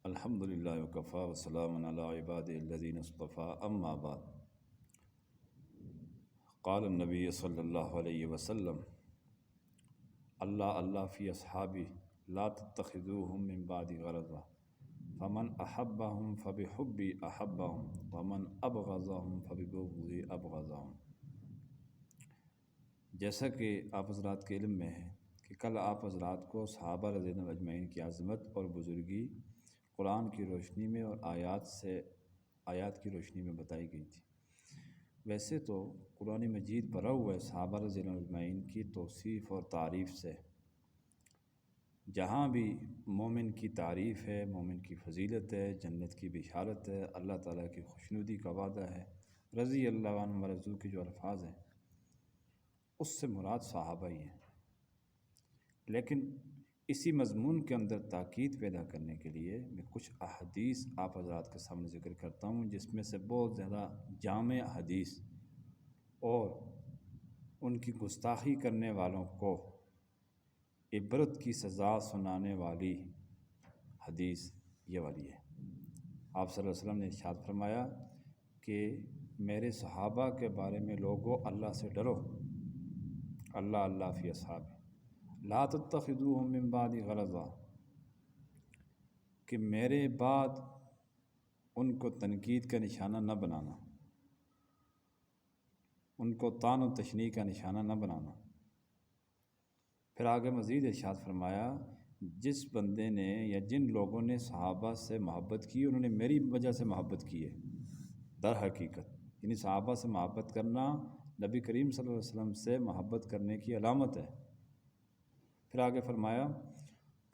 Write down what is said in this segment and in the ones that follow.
الحمد للہ وکفیٰ وسلام علی عبادہ الذین اصطفیٰ اما بعد قال النبی صلی اللہ علیہ وسلم اللہ فی اصحابی لا تتخذوهم من بعد غرضا فمن احبهم فبحبی احبهم ومن ابغضهم فببغضی ابغضهم۔ جیسا کہ آپ حضرات کے علم میں ہے کہ کل آپ حضرات کو صحابہ رضی اللہ عنہم اجمعین کی عظمت اور بزرگی قرآن کی روشنی میں اور آیات کی روشنی میں بتائی گئی تھی۔ ویسے تو قرآن مجید بھرا ہوا ہے صحابہ رضی اللہ عنہم اجمعین کی توصیف اور تعریف سے۔ جہاں بھی مومن کی تعریف ہے، مومن کی فضیلت ہے، جنت کی بشارت ہے، اللہ تعالیٰ کی خوشنودی کا وعدہ ہے، رضی اللہ عنہ ورضوا کے جو الفاظ ہیں اس سے مراد صحابہ ہی ہیں۔ لیکن اسی مضمون کے اندر تاکید پیدا کرنے کے لیے میں کچھ احادیث آپ حضرات کے سامنے ذکر کرتا ہوں، جس میں سے بہت زیادہ جامع حدیث اور ان کی گستاخی کرنے والوں کو عبرت کی سزا سنانے والی حدیث یہ والی ہے۔ آپ صلی اللہ علیہ وسلم نے ارشاد فرمایا کہ میرے صحابہ کے بارے میں لوگوں اللہ سے ڈرو، اللہ فی اصحابی لا تتخذوهم من بعد غرضا، کہ میرے بعد ان کو تنقید کا نشانہ نہ بنانا، ان کو طعن و تشنیع کا نشانہ نہ بنانا۔ پھر آگے مزید ارشاد فرمایا جس بندے نے یا جن لوگوں نے صحابہ سے محبت کی انہوں نے میری وجہ سے محبت کی ہے۔ در حقیقت یعنی صحابہ سے محبت کرنا نبی کریم صلی اللہ علیہ وسلم سے محبت کرنے کی علامت ہے۔ پھر آگے فرمایا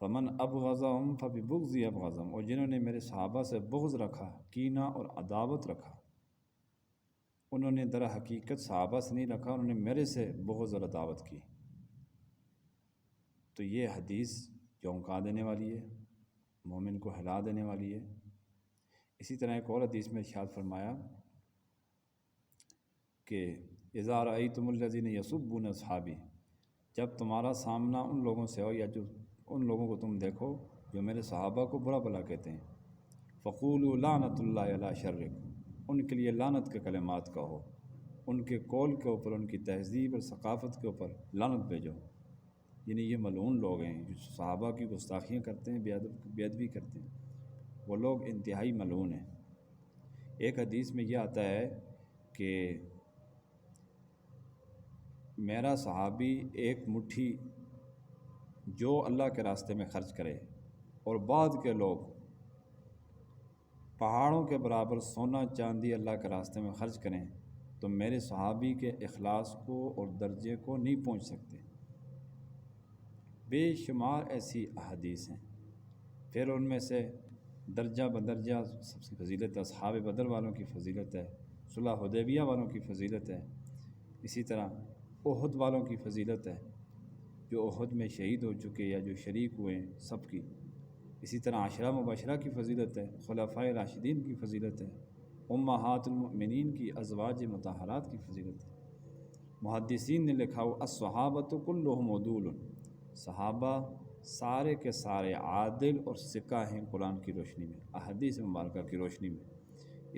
فمن ابغضهم فببغضی ابغضهم، اور جنہوں نے میرے صحابہ سے بغض رکھا، کینہ اور عداوت رکھا، انہوں نے در حقیقت صحابہ سے نہیں رکھا، انہوں نے میرے سے بغض اور عداوت کی۔ تو یہ حدیث چونکا دینے والی ہے، مومن کو ہلا دینے والی ہے۔ اسی طرح ایک اور حدیث میں ارشاد فرمایا کہ اذا رأیتم الذین یسبون اصحابی، جب تمہارا سامنا ان لوگوں سے ہو یا جو ان لوگوں کو تم دیکھو جو میرے صحابہ کو برا بھلا کہتے ہیں، فقولوا لعنت اللہ علی شرکم، ان کے لیے لعنت کے کلمات کہو، ان کے قول کے اوپر، ان کی تہذیب اور ثقافت کے اوپر لعنت بھیجو۔ یعنی یہ ملعون لوگ ہیں جو صحابہ کی گستاخیاں کرتے ہیں، بے ادبی کرتے ہیں، وہ لوگ انتہائی ملعون ہیں۔ ایک حدیث میں یہ آتا ہے کہ میرا صحابی ایک مٹھی جو اللہ کے راستے میں خرچ کرے اور بعد کے لوگ پہاڑوں کے برابر سونا چاندی اللہ کے راستے میں خرچ کریں تو میرے صحابی کے اخلاص کو اور درجے کو نہیں پہنچ سکتے۔ بے شمار ایسی احادیث ہیں۔ پھر ان میں سے درجہ بدرجہ سب سے فضیلت اصحاب بدر والوں کی فضیلت ہے، صلح حدیبیہ والوں کی فضیلت ہے، اسی طرح احد والوں کی فضیلت ہے جو احد میں شہید ہو چکے یا جو شریک ہوئے ہیں سب کی، اسی طرح عشرہ مبشرہ کی فضیلت ہے، خلفائے راشدین کی فضیلت ہے، امہات المؤمنین کی ازواج مطہرات کی فضیلت ہے۔ محدثین نے لکھا ہو الصحابۃ کلہم عدول، صحابہ سارے کے سارے عادل اور ثقہ ہیں قرآن کی روشنی میں، احادیث مبارکہ کی روشنی میں۔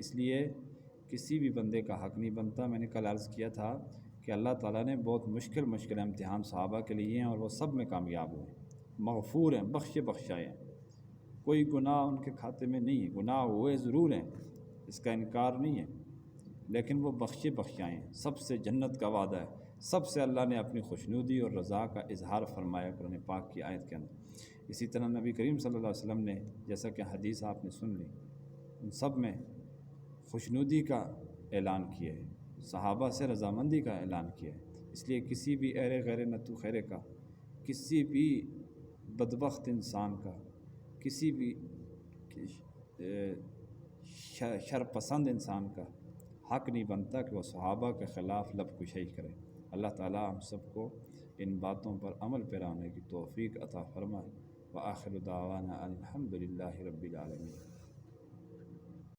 اس لیے کسی بھی بندے کا حق نہیں بنتا۔ میں نے کل عرض کیا تھا کہ اللہ تعالیٰ نے بہت مشکل امتحان صحابہ کے لیے ہیں اور وہ سب میں کامیاب ہوئے، مغفور ہیں، بخشائے ہیں، کوئی گناہ ان کے کھاتے میں نہیں ہے۔ گناہ ہوئے ضرور ہیں، اس کا انکار نہیں ہے، لیکن وہ بخشائے ہیں، سب سے جنت کا وعدہ ہے، سب سے اللہ نے اپنی خوشنودی اور رضا کا اظہار فرمایا قرآن پاک کی آیت کے اندر۔ اسی طرح نبی کریم صلی اللہ علیہ وسلم نے جیسا کہ حدیث آپ نے سن لی، ان سب میں خوشنودی کا اعلان کیا ہے، صحابہ سے رضامندی کا اعلان کیا ہے۔ اس لیے کسی بھی ایرے غیر نتو خیرے کا، کسی بھی بدبخت انسان کا، کسی بھی شرپسند انسان کا حق نہیں بنتا کہ وہ صحابہ کے خلاف لب کشائی کرے۔ اللہ تعالیٰ ہم سب کو ان باتوں پر عمل پیرا ہونے کی توفیق عطا فرمائے۔ وآخر دعوانا الحمد للہ رب العالمین۔